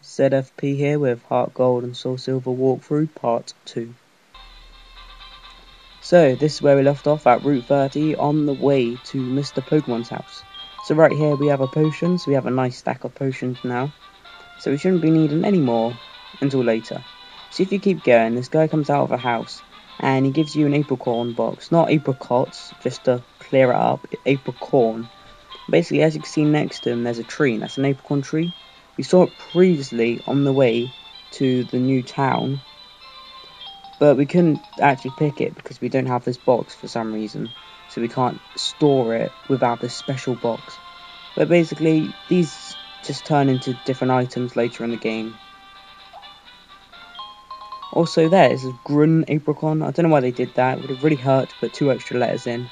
ZFP here with HeartGold and Soul Silver walkthrough part 2. So this is where we left off at Route 30 on the way to Mr. Pokemon's house. So right here we have a potion, so we have a nice stack of potions now. So we shouldn't be needing any more until later. So if you keep going, this guy comes out of a house and he gives you an apricorn box. Not apricots, just to clear it up, apricorn. Basically, as you can see next to him, there's a tree, and that's an apricorn tree. We saw it previously on the way to the new town, but we couldn't actually pick it because we don't have this box for some reason, so we can't store it without this special box. But basically, these just turn into different items later in the game. Also there is a grun apricon. I don't know why they did that. It would have really hurt to put 2 extra letters in,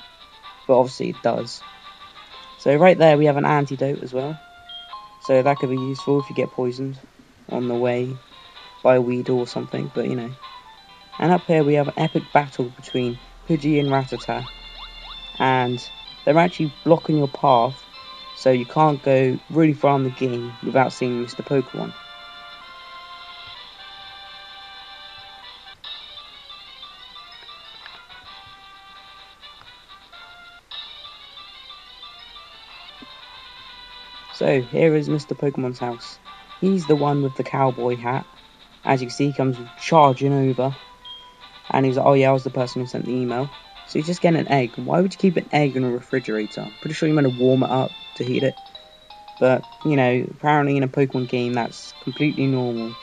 but obviously it does. So right there we have an antidote as well. So that could be useful if you get poisoned on the way by a weedle or something, but you know. And up here we have an epic battle between Pidgey and Rattata. And they're actually blocking your path, so you can't go really far in the game without seeing Mr. Pokemon. So here is Mr. Pokemon's house. He's the one with the cowboy hat. As you can see, he comes charging over. And he's like, oh yeah, I was the person who sent the email. So he's just getting an egg. Why would you keep an egg in a refrigerator? I'm pretty sure you're meant to warm it up to heat it. But, you know, apparently in a Pokemon game that's completely normal.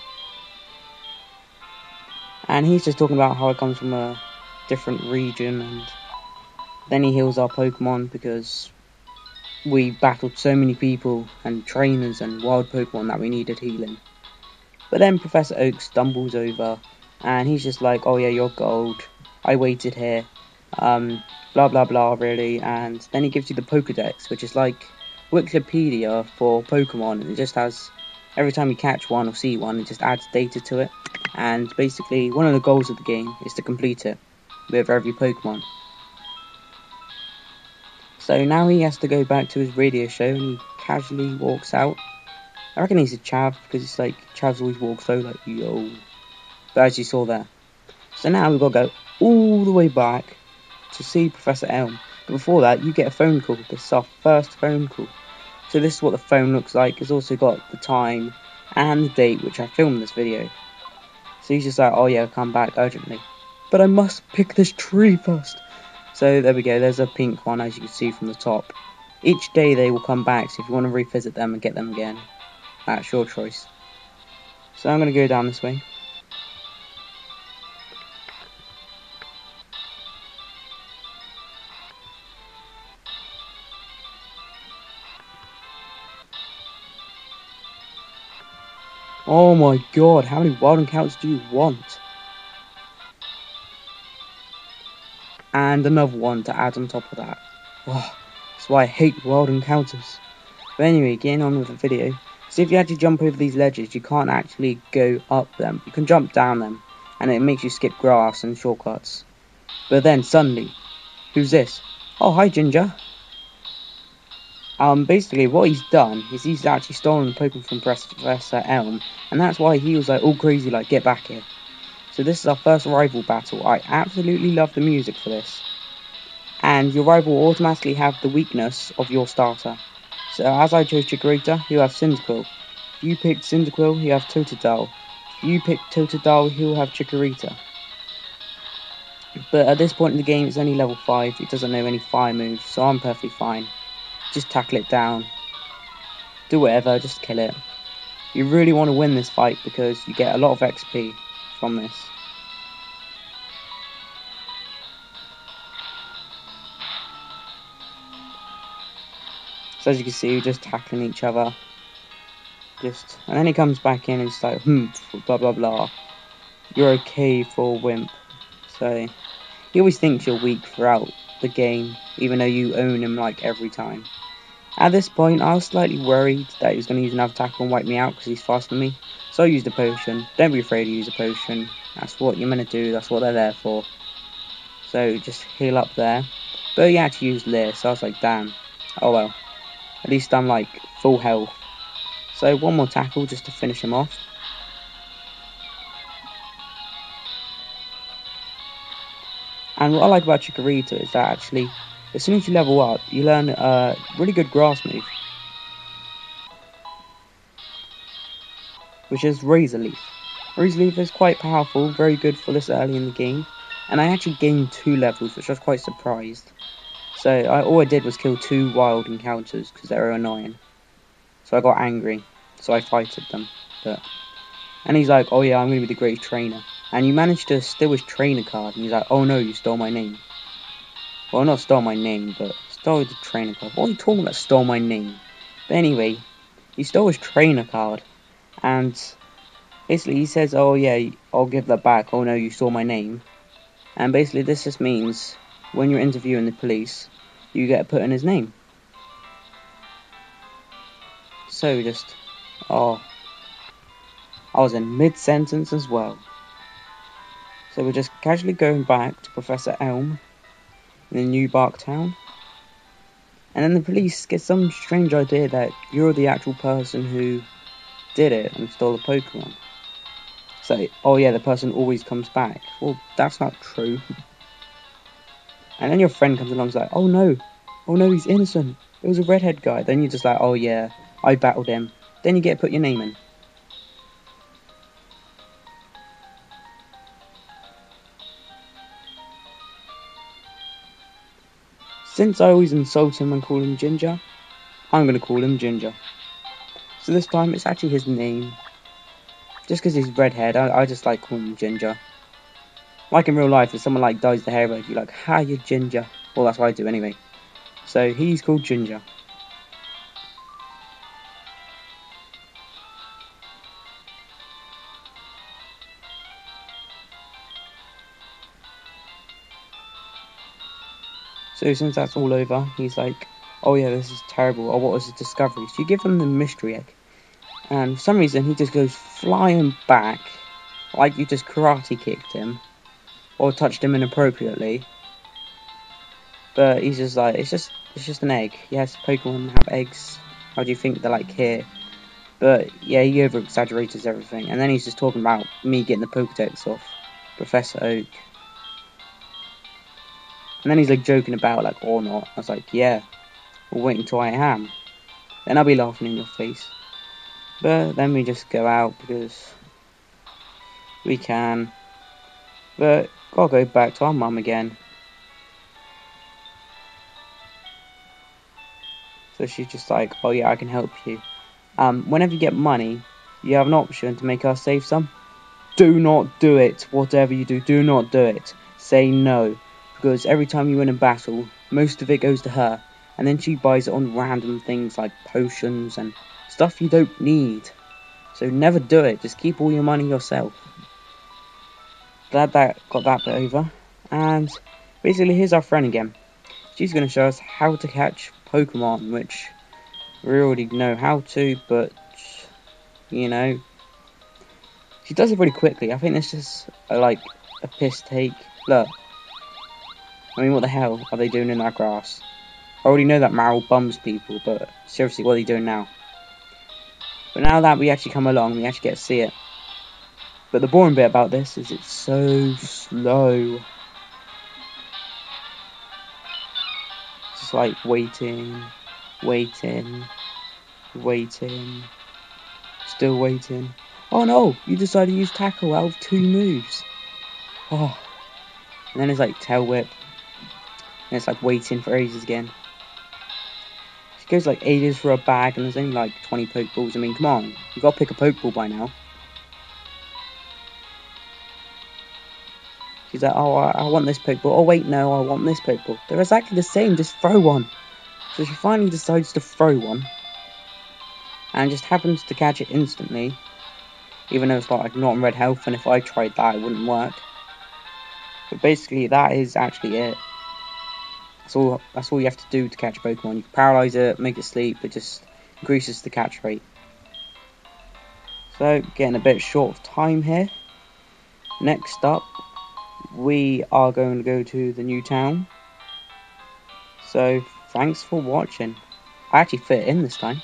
And he's just talking about how it comes from a different region. And then he heals our Pokemon because we battled so many people and trainers and wild Pokemon that we needed healing. But then Prof.Oak stumbles over and he's just like, oh yeah, you're gold, I waited here, blah blah blah really. And then he gives you the Pokedex, which is like Wikipedia for Pokemon, and it just has, every time you catch one or see one, it just adds data to it. And basically one of the goals of the game is to complete it with every Pokemon. So now he has to go back to his radio show and he casually walks out. I reckon he's a chav because it's like chavs always walk slow like yo. But as you saw there. So now we've got to go all the way back to see Prof.Elm. But before that you get a phone call. This is our first phone call. So this is what the phone looks like. It's also got the time and the date which I filmed this video. So he's just like, oh yeah, come back urgently. But I must pick this tree first. So there we go, there's a pink one as you can see from the top. Each day they will come back, so if you want to revisit them and get them again, that's your choice. So I'm going to go down this way. Oh my god, how many wild encounters do you want? And another one to add on top of that. Oh, that's why I hate wild encounters. But anyway, getting on with the video. So if you actually jump over these ledges, you can't actually go up them. You can jump down them, and it makes you skip grass and shortcuts. But then suddenly, who's this? Oh, hi Ginger. Basically what he's done is he's actually stolen the Pokemon from Prof.Elm, and that's why he was like all crazy, like get back here. So this is our first rival battle. I absolutely love the music for this. And your rival will automatically have the weakness of your starter. So as I chose Chikorita, he'll have Cyndaquil. If you picked Cyndaquil, he'll have Totodile. If you picked Totodile, he'll have Chikorita. But at this point in the game, it's only level 5. It doesn't know any fire moves, so I'm perfectly fine. Just tackle it down. Do whatever, just kill it. You really want to win this fight because you get a lot of XP from this. So as you can see, we're just tackling each other. And then he comes back in and it's like, blah blah blah. You're okay for a wimp. So he always thinks you're weak throughout the game, even though you own him like every time. At this point, I was slightly worried that he was going to use another tackle and wipe me out because he's faster than me. So I used a potion. Don't be afraid to use a potion. That's what you're meant to do. That's what they're there for. So just heal up there. But he actually used Leer, so I was like, damn. Oh well. At least I'm like full health. So one more tackle just to finish him off. And what I like about Chikorita is that actually, as soon as you level up, you learn a really good grass move, which is Razor Leaf. Razor Leaf is quite powerful, very good for this early in the game, and I actually gained 2 levels, which I was quite surprised. So all I did was kill 2 wild encounters because they were annoying. So I got angry, so I fighted them. And he's like, oh yeah, I'm going to be the greatest trainer. And you managed to steal his trainer card, and he's like, oh no, you stole my name. Well, not stole my name, but stole the trainer card. What are you talking about, stole my name? But anyway, you stole his trainer card, and basically he says, oh yeah, I'll give that back. Oh no, you stole my name. And basically this just means, when you're interviewing the police, you get put in his name. So just, oh, I was in mid-sentence as well. So we're just casually going back to Prof.Elm in the New Bark Town. And then the police get some strange idea that you're the actual person who did it and stole the Pokemon. So, oh yeah, the person always comes back. Well, that's not true. And then your friend comes along and is like, oh no, he's innocent. It was a redhead guy. Then you're just like, oh yeah, I battled him. Then you get to put your name in. Since I always insult him and call him Ginger, I'm going to call him Ginger. So this time it's actually his name. Just because he's redhead, I just like calling him Ginger. Like in real life, if someone like dyes the hair red, you're like, ha, you're Ginger. Well, that's what I do anyway. So he's called Ginger. So since that's all over, he's like, oh yeah, this is terrible. Oh, what was his discovery? So you give him the mystery egg. And for some reason, he just goes flying back, like you just karate kicked him, or touched him inappropriately. But he's just like, it's just an egg. Yes, Pokemon have eggs. How do you think they're like here? But yeah, he over-exaggerates everything. And then he's just talking about me getting the Pokedex off Prof.Oak. And then he's like joking about like, or not. I was like, yeah, we'll wait until I am. Then I'll be laughing in your face. But then we just go out because we can. But gotta go back to our mum again. So she's just like, oh yeah, I can help you. Whenever you get money, you have an option to make her save some. Do not do it. Whatever you do not do it. Say no. Because every time you win a battle, most of it goes to her. And then she buys it on random things like potions and stuff you don't need. So never do it. Just keep all your money yourself. Glad that got that bit over. And basically here's our friend again. She's going to show us how to catch Pokemon, which we already know how to, but you know, she does it really quickly. I think that's just like a piss take. Look, I mean, what the hell are they doing in that grass? I already know that Marrow bums people, but seriously, what are they doing now? But now that we actually come along, we actually get to see it. But the boring bit about this is it's so slow. It's just like waiting, still waiting. Oh no, you decided to use Tackle out of 2 moves. Oh. And then it's like Tail Whip. And it's like waiting for ages again. She goes like ages for a bag and there's only like 20 Pokeballs. I mean, come on. You've got to pick a Pokeball by now. She's like, oh, I want this Pokeball. Oh, wait, no, I want this Pokeball. They're exactly the same, just throw one. So she finally decides to throw one. And just happens to catch it instantly. Even though it's like not in red health, and if I tried that, it wouldn't work. But basically, that is actually it. That's all you have to do to catch Pokemon. You can paralyze it, make it sleep, it just increases the catch rate. So, getting a bit short of time here. Next up, we are going to go to the new town. So, thanks for watching. I actually fit in this time.